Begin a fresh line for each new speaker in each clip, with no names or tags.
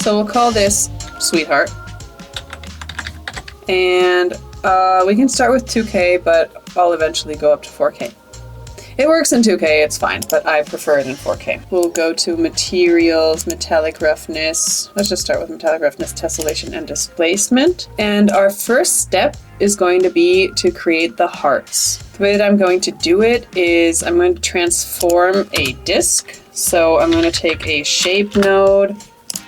So we'll call this Sweetheart. And we can start with 2K, but I'll eventually go up to 4K. It works in 2K, it's fine, but I prefer it in 4K. We'll go to Materials, Metallic Roughness. Let's just start with Metallic Roughness, Tessellation, and Displacement. And our first step is going to be to create the hearts. The way that I'm going to do it is I'm going to transform a disk. So I'm going to take a shape node,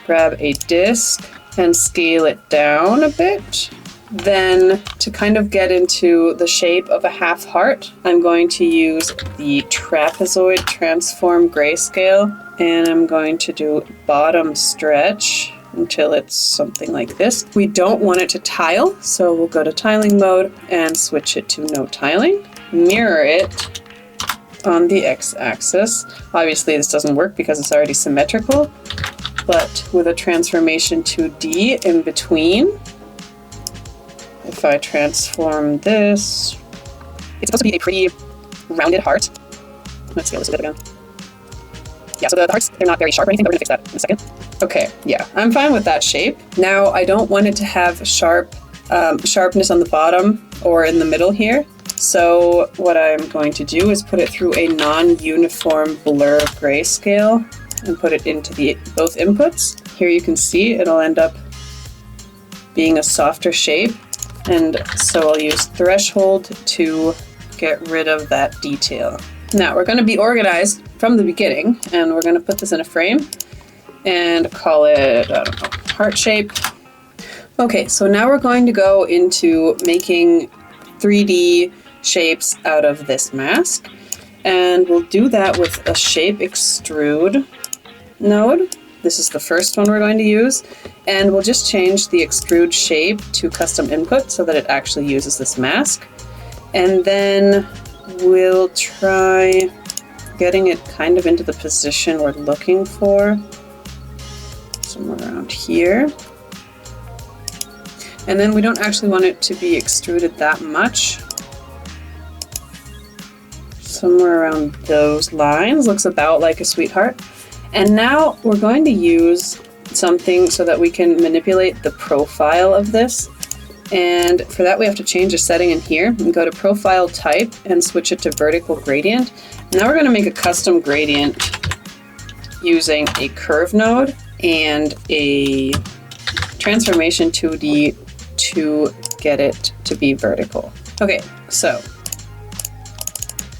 grab a disk, and scale it down a bit. Then to kind of get into the shape of a half heart, I'm going to use the trapezoid transform grayscale, and I'm going to do bottom stretch until it's something like this. We don't want it to tile, so we'll go to tiling mode and switch it to no tiling. Mirror it on the x-axis. Obviously this doesn't work because it's already symmetrical, but with a transformation 2D in between, if I transform this, it's supposed to be a pretty rounded heart. Let's scale this a bit again. Yeah, so the hearts, they're not very sharp or anything, but we're gonna fix that in a second. Okay, yeah, I'm fine with that shape. Now, I don't want it to have sharpness on the bottom or in the middle here. So what I'm going to do is put it through a non-uniform blur grayscale and put it into both inputs. Here you can see it'll end up being a softer shape. And so I'll use threshold to get rid of that detail. Now we're going to be organized from the beginning, and we're going to put this in a frame and call it, I don't know, heart shape. Okay, so now we're going to go into making 3D shapes out of this mask, and we'll do that with a shape extrude node. This is the first one we're going to use, and we'll just change the extrude shape to custom input so that it actually uses this mask. And then we'll try getting it kind of into the position we're looking for, somewhere around here. And then we don't actually want it to be extruded that much. Somewhere around those lines, looks about like a sweetheart. And now we're going to use something so that we can manipulate the profile of this. And for that we have to change a setting in here and go to profile type and switch it to vertical gradient. Now we're going to make a custom gradient using a curve node and a transformation 2D to get it to be vertical. Okay, so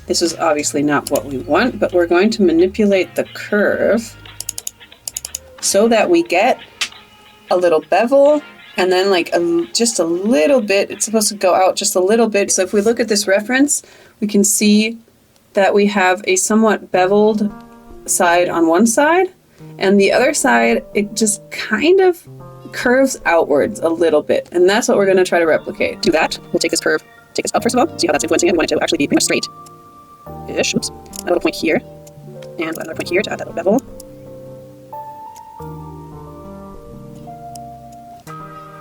this is obviously not what we want, but we're going to manipulate the curve so that we get a little bevel and then like just a little bit, it's supposed to go out just a little bit. So if we look at this reference, we can see that we have a somewhat beveled side on one side, and the other side, it just kind of curves outwards a little bit. And that's what we're going to try to replicate. To that, we'll take this curve, take this up first of all, see how that's influencing it. We want it to actually be pretty much straight. Ish. Oops. A little point here, and another point here to add that little bevel.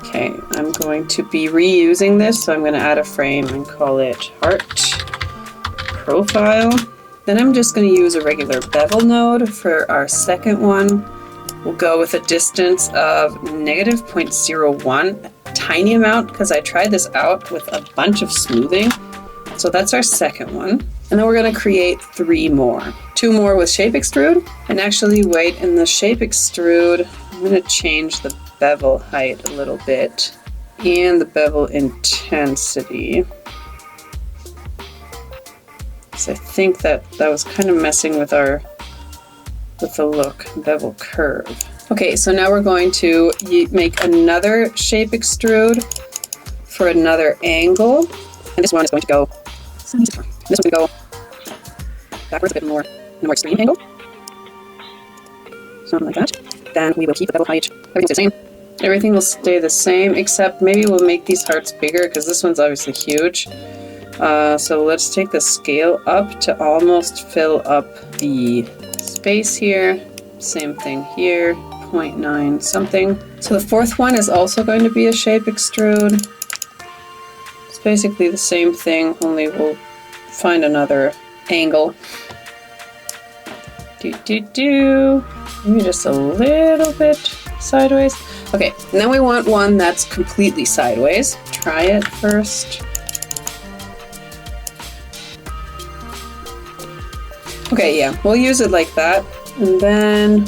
Okay, I'm going to be reusing this, so I'm going to add a frame and call it heart profile. Then I'm just going to use a regular bevel node for our second one. We'll go with a distance of -0.01, a tiny amount, because I tried this out with a bunch of smoothing. So that's our second one. And then we're going to create 3 more. 2 more with shape extrude. And actually, wait, in the shape extrude, I'm going to change the bevel height a little bit and the bevel intensity. So I think that was kind of messing with the look, bevel curve. Okay, so now we're going to make another shape extrude for another angle. And this one is going to go, this one will go backwards a bit more, in a more extreme angle. Something like that. Then we will keep the bevel height, everything's the same. Everything will stay the same, except maybe we'll make these hearts bigger because this one's obviously huge. So let's take the scale up to almost fill up the space here. Same thing here, 0.9 something. So the fourth one is also going to be a shape extrude. It's basically the same thing, only we'll find another angle. Maybe just a little bit sideways. Okay, and then we want one that's completely sideways. Try it first. Okay, yeah, we'll use it like that. And then,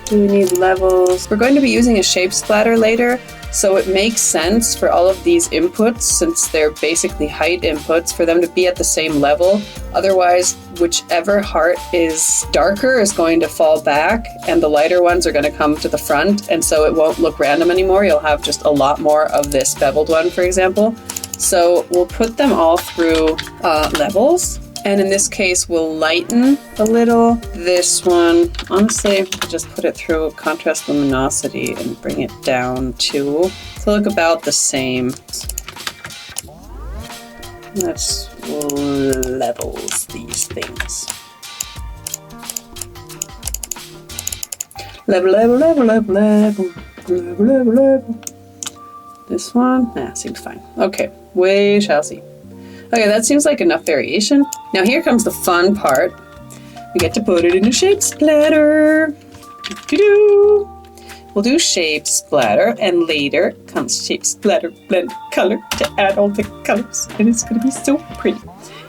do we need levels? We're going to be using a shape splatter later, so it makes sense for all of these inputs, since they're basically height inputs, for them to be at the same level. Otherwise, whichever heart is darker is going to fall back, and the lighter ones are going to come to the front, and so it won't look random anymore. You'll have just a lot more of this beveled one, for example. So we'll put them all through levels. And in this case, we'll lighten a little. This one, honestly, I'll just put it through contrast luminosity and bring it down to look about the same. Let's levels these things. Level, level, level, level, level, level, level, level. This one, seems fine. Okay, we shall see. Okay, that seems like enough variation. Now here comes the fun part. We get to put it in a shape splatter. Doo-doo. We'll do shape splatter, and later comes shape splatter blend color to add all the colors, and it's gonna be so pretty.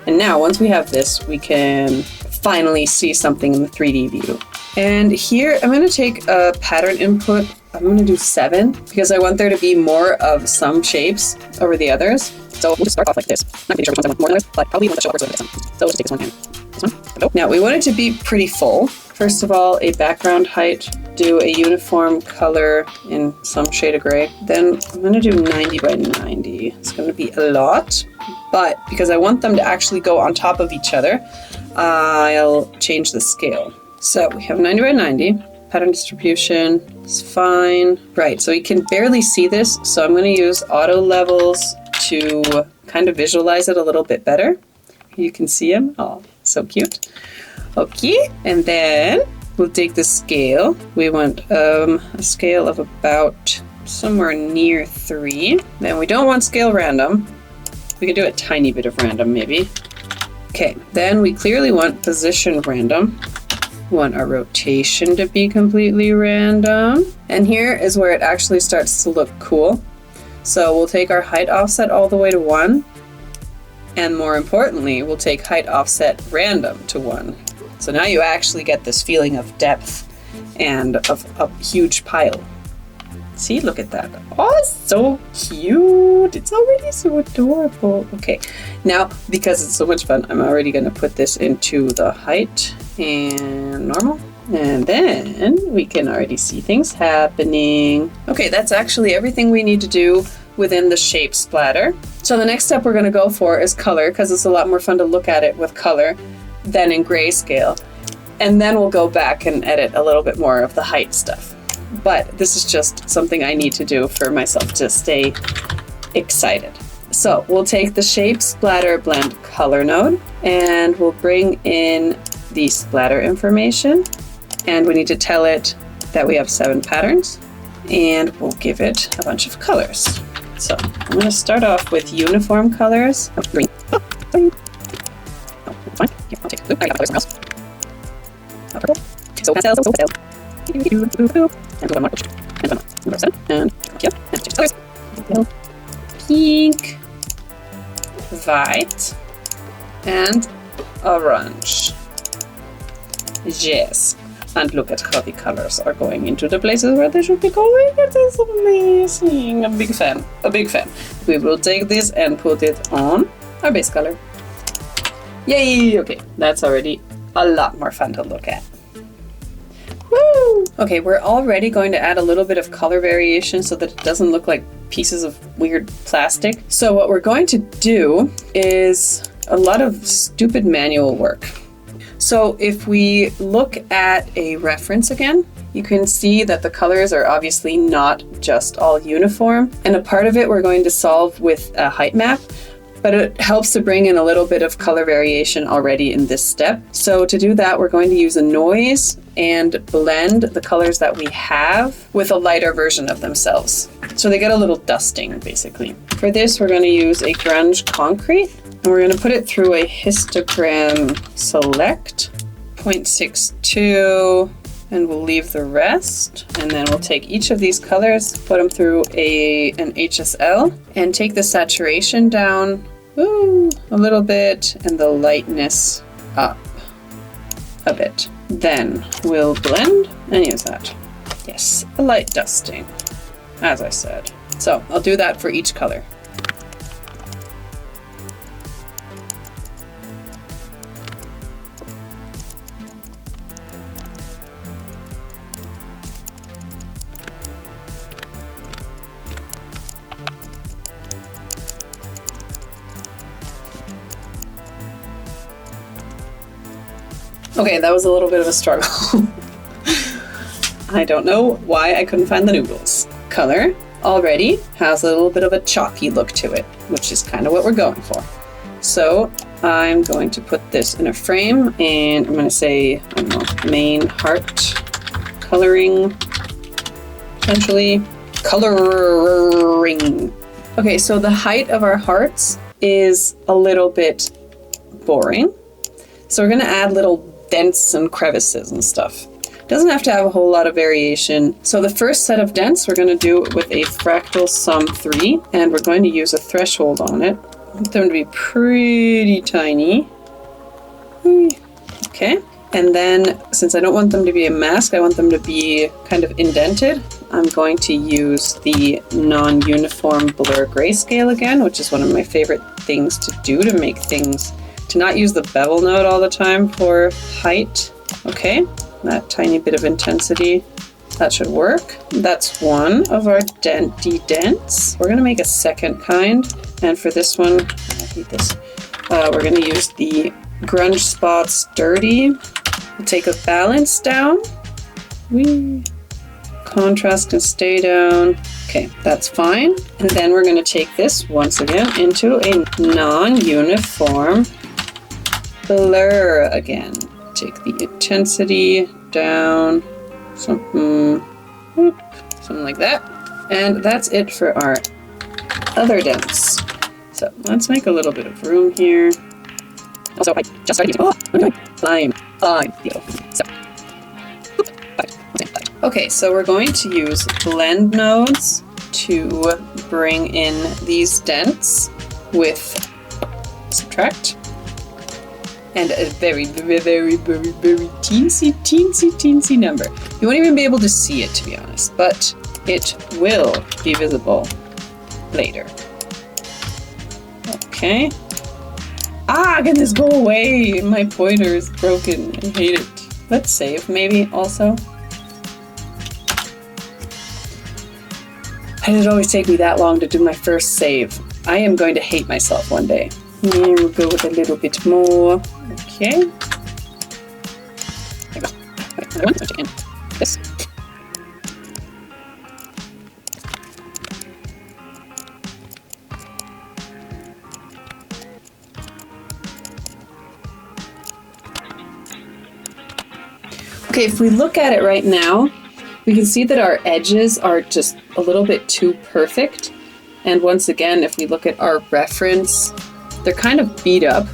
And now once we have this, we can finally see something in the 3D view. And here I'm gonna take a pattern input. I'm gonna do 7 because I want there to be more of some shapes over the others. So we'll just start off like this. Not really sure which ones I want more than others, but probably want to show up with this one. So we'll just take this one and this one. Now we want it to be pretty full. First of all, a background height. Do a uniform color in some shade of gray. Then I'm gonna do 90 by 90. It's gonna be a lot, but because I want them to actually go on top of each other, I'll change the scale. So we have 90 by 90. Pattern distribution is fine. Right, so we can barely see this, so I'm gonna use auto levels to kind of visualize it a little bit better. You can see him. Oh, so cute. Okay, and then we'll take the scale. We want a scale of about somewhere near 3. Then we don't want scale random. We can do a tiny bit of random maybe. Okay, then we clearly want position random. We want our rotation to be completely random. And here is where it actually starts to look cool. So we'll take our height offset all the way to 1. And more importantly, we'll take height offset random to 1. So now you actually get this feeling of depth and of a huge pile. See, look at that. Oh, it's so cute. It's already so adorable. Okay, now because it's so much fun, I'm already gonna put this into the height and normal. And then we can already see things happening. Okay, that's actually everything we need to do within the shape splatter. So the next step we're gonna go for is color, because it's a lot more fun to look at it with color than in grayscale. And then we'll go back and edit a little bit more of the height stuff. But this is just something I need to do for myself to stay excited. So we'll take the shape splatter blend color node, and we'll bring in the splatter information. And we need to tell it that we have 7 patterns, and we'll give it a bunch of colors. So I'm going to start off with uniform colors. Oh, green. Oh, green. Oh, fine. Yeah, I'll take blue. I got colors somewhere else. Oh, purple. So pastels. So pastels. And do one more. And one more. Number 7. And yeah. And change colors. Pink, white, and orange. Yes. And look at how the colors are going into the places where they should be going. It is amazing. A big fan. A big fan. We will take this and put it on our base color. Yay! Okay, that's already a lot more fun to look at. Woo! Okay, we're already going to add a little bit of color variation so that it doesn't look like pieces of weird plastic. So what we're going to do is a lot of stupid manual work. So if we look at a reference again, you can see that the colors are obviously not just all uniform. And a part of it we're going to solve with a height map, but it helps to bring in a little bit of color variation already in this step. So to do that, we're going to use a noise and blend the colors that we have with a lighter version of themselves. So they get a little dusting, basically. For this, we're going to use a grunge concrete, and we're going to put it through a histogram select, 0.62, And we'll leave the rest. And then we'll take each of these colors, put them through an HSL, and take the saturation down a little bit and the lightness up a bit. Then we'll blend and use that. Yes, a light dusting, as I said. So I'll do that for each color. Okay, that was a little bit of a struggle. I don't know why I couldn't find the noodles. Color already has a little bit of a chalky look to it, which is kind of what we're going for. So I'm going to put this in a frame, and I'm going to say, I don't know, main heart coloring, potentially coloring. Okay, so the height of our hearts is a little bit boring. So we're going to add little dents and crevices and stuff. Doesn't have to have a whole lot of variation. So the first set of dents we're going to do with a fractal sum 3, and we're going to use a threshold on it. I want them to be pretty tiny. Okay, and then since I don't want them to be a mask, I want them to be kind of indented. I'm going to use the non-uniform blur grayscale again, which is one of my favorite things to do to make things, to not use the bevel node all the time for height. Okay, that tiny bit of intensity, that should work. That's one of our dents. We're gonna make a second kind, and for this one, I hate this. We're gonna use the grunge spots dirty. We'll take a balance down. Contrast can stay down. Okay, that's fine. And then we're gonna take this once again into a non-uniform blur again. Take the intensity down, something like that. And that's it for our other dents. So let's make a little bit of room here. Also, I just started using, what am I doing? Fine. So, okay, so we're going to use blend nodes to bring in these dents with subtract. And a very, very, very, very, very teensy number. You won't even be able to see it, to be honest, but it will be visible later. Okay. Ah, can this go away? My pointer is broken. I hate it. Let's save, maybe, also. Why did it always take me that long to do my first save? I am going to hate myself one day. Here we'll go with a little bit more. Okay. There we go. Okay, another one. Let's check in this. Okay, if we look at it right now, we can see that our edges are just a little bit too perfect. And once again, if we look at our reference, they're kind of beat up.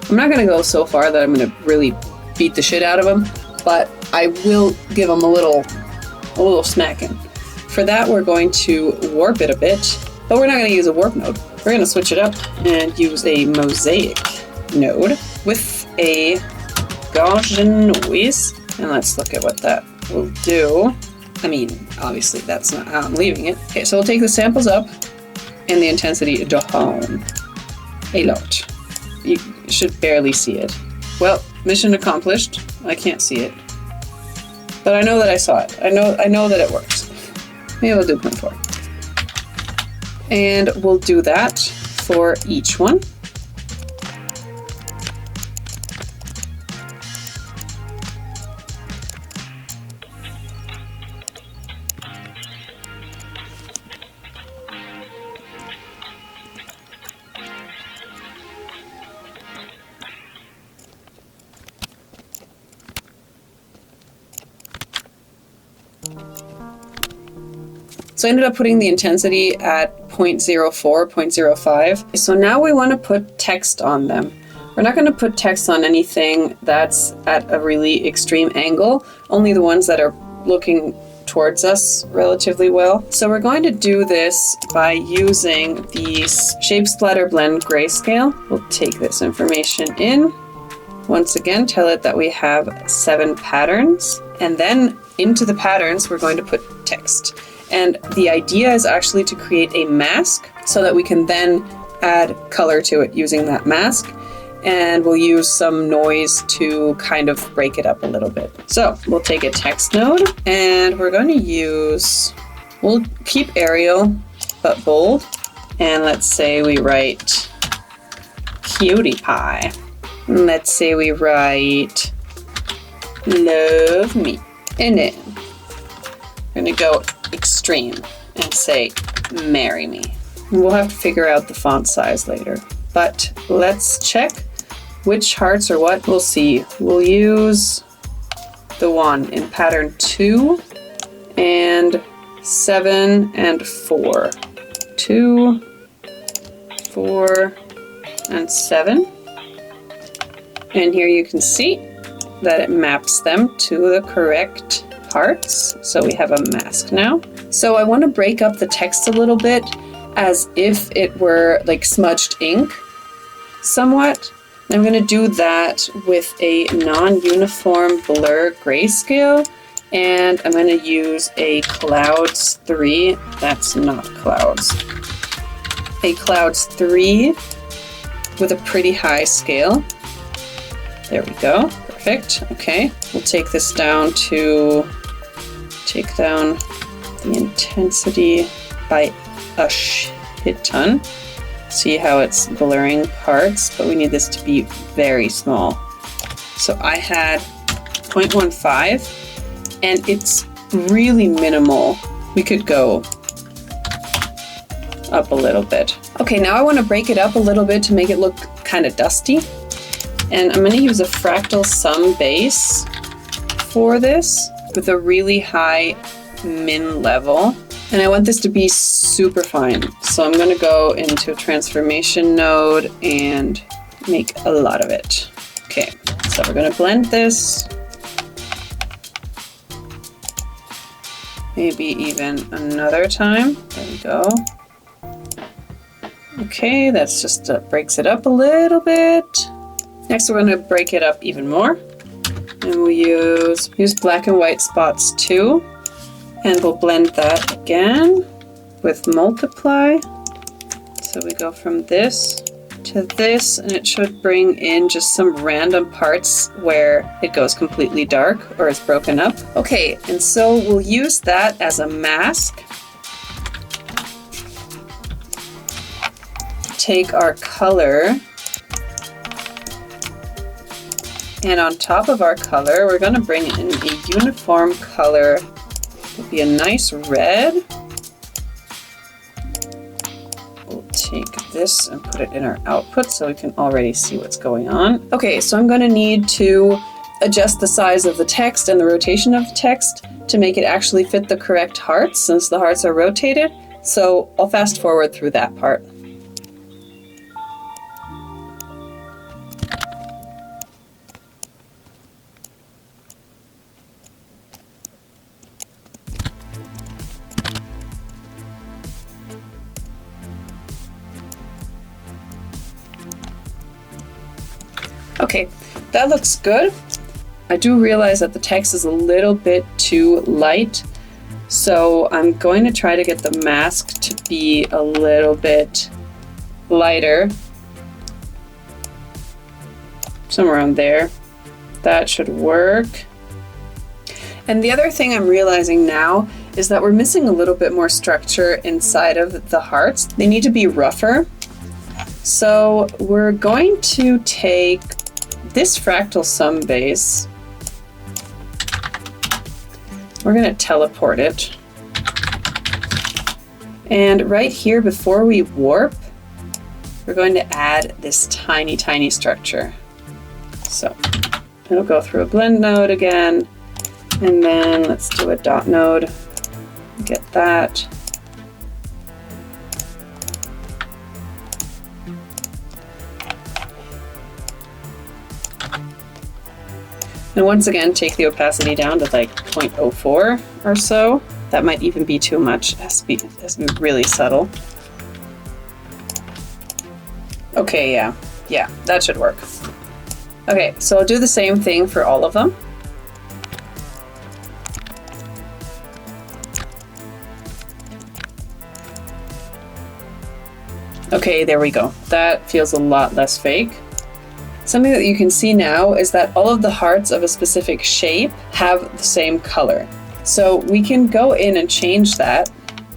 I'm not going to go so far that I'm going to really beat the shit out of them, but I will give them a little smacking. For that, we're going to warp it a bit, but we're not going to use a warp node. We're going to switch it up and use a mosaic node with a Gaussian noise. And let's look at what that will do. I mean, obviously that's not how I'm leaving it. Okay, so we'll take the samples up and the intensity down a lot. You should barely see it. Well, mission accomplished. I can't see it, but I know that I saw it. I know that it works. Maybe we'll do 0.4, and we'll do that for each one. So I ended up putting the intensity at 0.04, 0.05. So now we want to put text on them. We're not going to put text on anything that's at a really extreme angle, only the ones that are looking towards us relatively well. So we're going to do this by using the Shape Splatter Blend Grayscale. We'll take this information in. Once again, tell it that we have 7 patterns, and then into the patterns, we're going to put text. And the idea is actually to create a mask so that we can then add color to it using that mask. And we'll use some noise to kind of break it up a little bit. So we'll take a text node and we're going to we'll keep Arial, but bold. And let's say we write cutie pie. Let's say we write love me. And then we're gonna go extreme and say marry me. And we'll have to figure out the font size later. But let's check which hearts are what. We'll see. We'll use the one in pattern 2 and 7 and 4. 2, 4, and 7. And here you can see that it maps them to the correct parts. So we have a mask now. So I want to break up the text a little bit as if it were like smudged ink somewhat. I'm going to do that with a non-uniform blur grayscale, and I'm going to use a clouds 3. That's not clouds. A clouds 3 with a pretty high scale. There we go. Perfect. Okay. We'll take this down to take down the intensity by a shit ton. See how it's blurring parts, but we need this to be very small. So I had 0.15 and it's really minimal. We could go up a little bit. Okay, now I want to break it up a little bit to make it look kind of dusty. And I'm going to use a fractal sum base for this with a really high min level. And I want this to be super fine. So I'm going to go into a transformation node and make a lot of it. Okay, so we're going to blend this. Maybe even another time. There we go. Okay, that's just breaks it up a little bit. Next, we're going to break it up even more. And we'll use black and white spots too. And we'll blend that again with multiply. So we go from this to this, and it should bring in just some random parts where it goes completely dark or is broken up. Okay, and so we'll use that as a mask. Take our color, and on top of our color, we're going to bring in a uniform color. It'll be a nice red. We'll take this and put it in our output so we can already see what's going on. Okay, so I'm going to need to adjust the size of the text and the rotation of the text to make it actually fit the correct hearts, since the hearts are rotated. So I'll fast forward through that part. Okay, that looks good. I do realize that the text is a little bit too light, so I'm going to try to get the mask to be a little bit lighter. Somewhere around there. That should work. And the other thing I'm realizing now is that we're missing a little bit more structure inside of the hearts. They need to be rougher. So we're going to take this fractal sum base. We're going to teleport it. And right here, before we warp, we're going to add this tiny, tiny structure. So it'll go through a blend node again, and then let's do a dot node. Get that. And once again, take the opacity down to like 0.04 or so. That might even be too much. It has to be really subtle. Okay, yeah, that should work. Okay, so I'll do the same thing for all of them. Okay, there we go. That feels a lot less fake. Something that you can see now is that all of the hearts of a specific shape have the same color. So we can go in and change that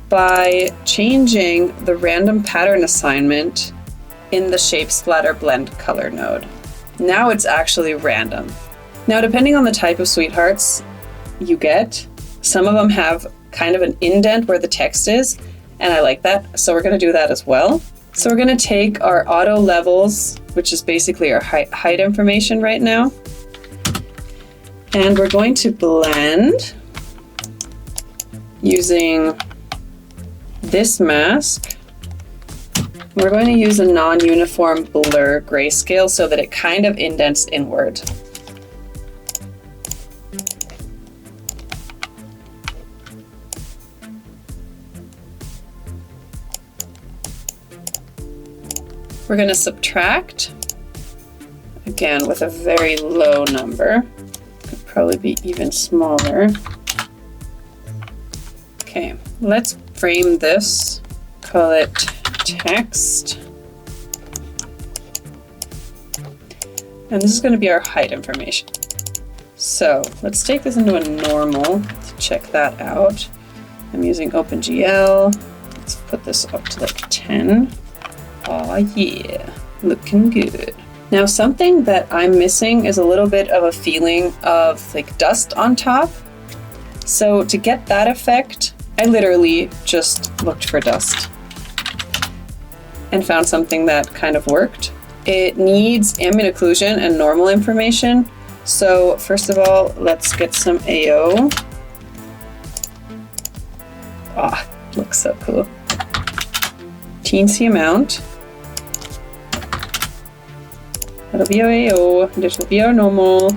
by changing the random pattern assignment in the shape splatter blend color node. Now it's actually random. Now, depending on the type of sweethearts you get, some of them have kind of an indent where the text is, and I like that. So we're gonna do that as well. So we're gonna take our auto levels, which is basically our height information right now, and we're going to blend using this mask. We're going to use a non-uniform blur grayscale so that it kind of indents inward. We're going to subtract, again with a very low number. Could probably be even smaller. Okay, let's frame this, call it text. And this is going to be our height information. So let's take this into a normal to check that out. I'm using OpenGL. Let's put this up to like 10. Oh yeah, looking good. Now something that I'm missing is a little bit of a feeling of like dust on top. So to get that effect, I literally just looked for dust and found something that kind of worked. It needs ambient occlusion and normal information. So first of all, let's get some AO. Ah, looks so cool. Teensy amount. That'll be our AO, this will be our normal.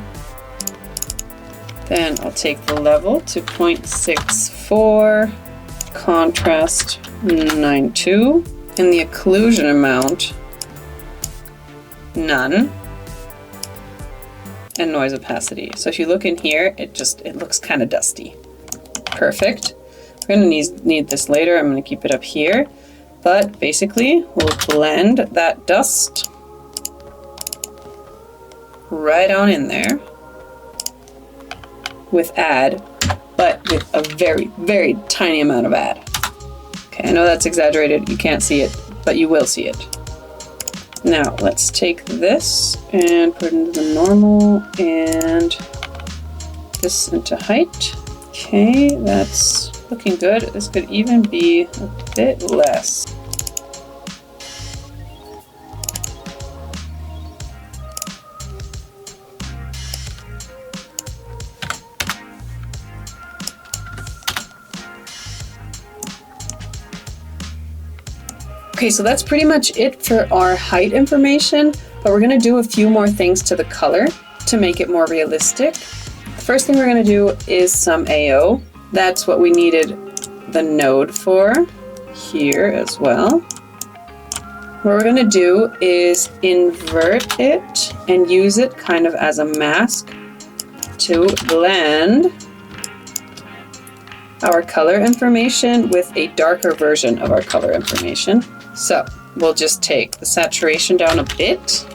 Then I'll take the level to 0.64, contrast 9.2, and the occlusion amount, none, and noise opacity. So if you look in here, it looks kind of dusty. Perfect. We're gonna need this later. I'm gonna keep it up here, but basically we'll blend that dust right on in there with add, but with a very, very tiny amount of add. Okay, I know that's exaggerated, you can't see it, but you will see it. Now let's take this and put it into the normal and this into height. Okay, that's looking good. This could even be a bit less. Okay, so that's pretty much it for our height information, but we're gonna do a few more things to the color to make it more realistic. The first thing we're gonna do is some AO. That's what we needed the node for here as well. What we're gonna do is invert it and use it kind of as a mask to blend our color information with a darker version of our color information. So we'll just take the saturation down a bit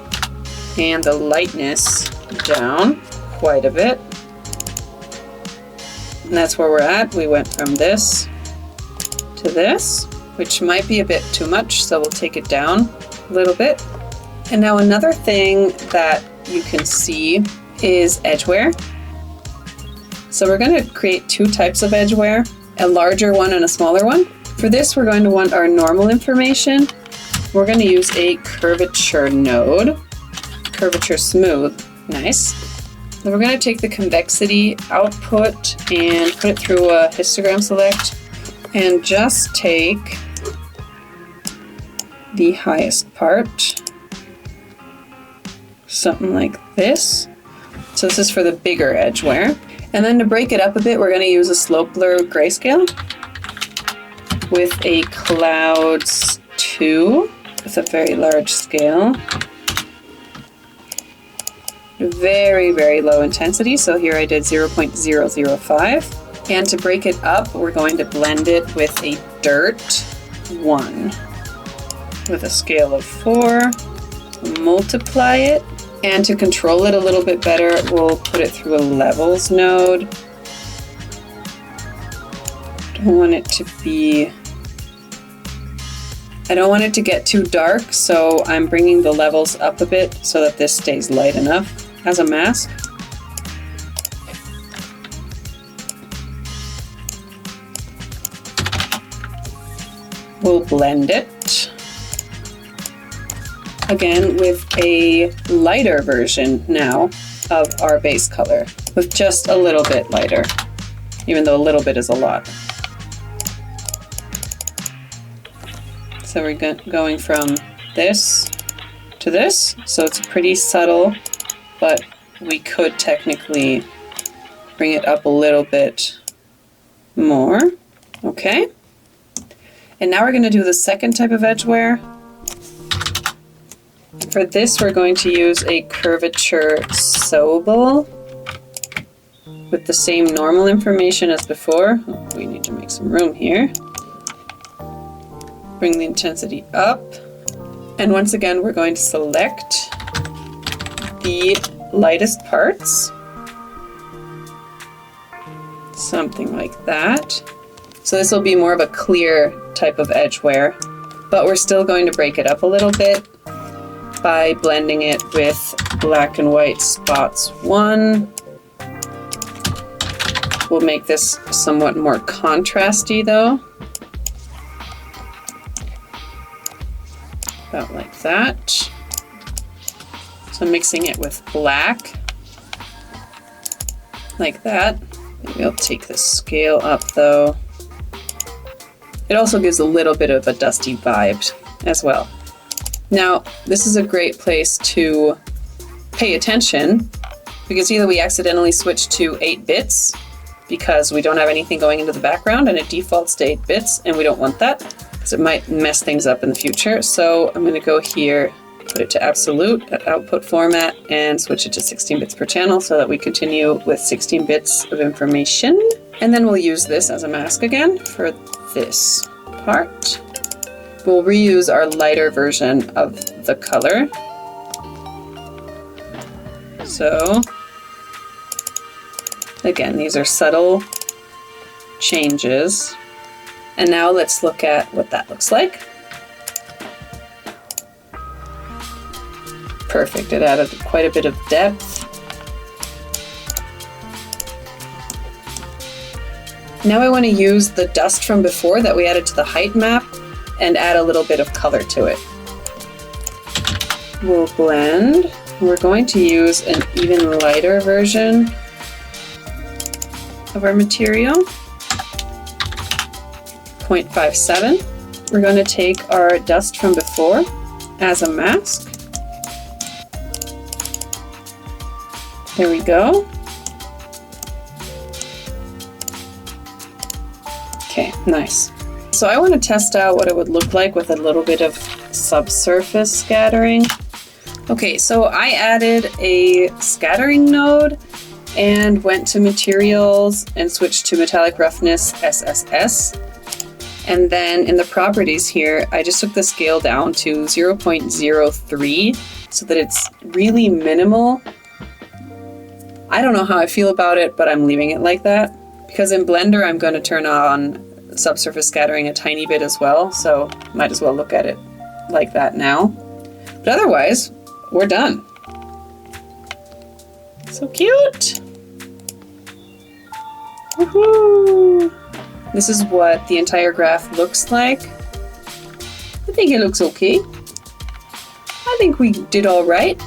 and the lightness down quite a bit. And that's where we're at. We went from this to this, which might be a bit too much, so we'll take it down a little bit. And now another thing that you can see is edgeware. So we're going to create two types of edgeware, a larger one and a smaller one. For this, we're going to want our normal information. We're going to use a curvature node, curvature smooth, nice. Then we're going to take the convexity output and put it through a histogram select and just take the highest part, something like this. So this is for the bigger edge wear. And then to break it up a bit, we're going to use a slope blur grayscale with a clouds 2 with a very large scale. Very, very low intensity. So here I did 0.005. And to break it up, we're going to blend it with a dirt 1 with a scale of 4. Multiply it. And to control it a little bit better, we'll put it through a levels node. I don't want it to get too dark, so I'm bringing the levels up a bit so that this stays light enough as a mask. We'll blend it. Again, with a lighter version now of our base color, with just a little bit lighter, even though a little bit is a lot. So we're going from this to this, so it's pretty subtle, but we could technically bring it up a little bit more. Okay. And now we're going to do the second type of edge wear. For this, we're going to use a curvature Sobel with the same normal information as before. Oh, we need to make some room here. Bring the intensity up. And once again, we're going to select the lightest parts. Something like that. So this will be more of a clear type of edge wear, but we're still going to break it up a little bit by blending it with black and white spots 1. We'll make this somewhat more contrasty though. About like that. So mixing it with black, like that. Maybe I'll take the scale up though. It also gives a little bit of a dusty vibe as well. Now, this is a great place to pay attention because either we accidentally switch to 8 bits because we don't have anything going into the background and it defaults to 8 bits and we don't want that because it might mess things up in the future. So I'm going to go here, put it to absolute at output format and switch it to 16 bits per channel so that we continue with 16 bits of information. And then we'll use this as a mask again for this part. We'll reuse our lighter version of the color. So, again, these are subtle changes. And now let's look at what that looks like. Perfect, it added quite a bit of depth. Now I want to use the dust from before that we added to the height map and add a little bit of color to it. We'll blend. We're going to use an even lighter version of our material, 0.57. We're going to take our dust from before as a mask. There we go. Okay, nice. So I want to test out what it would look like with a little bit of subsurface scattering. Okay, so I added a scattering node and went to materials and switched to metallic roughness SSS. And then in the properties here, I just took the scale down to 0.03 so that it's really minimal. I don't know how I feel about it, but I'm leaving it like that. Because in Blender, I'm going to turn on subsurface scattering a tiny bit as well, so might as well look at it like that now. But otherwise, we're done. So cute! Woohoo! This is what the entire graph looks like. I think it looks okay. I think we did all right.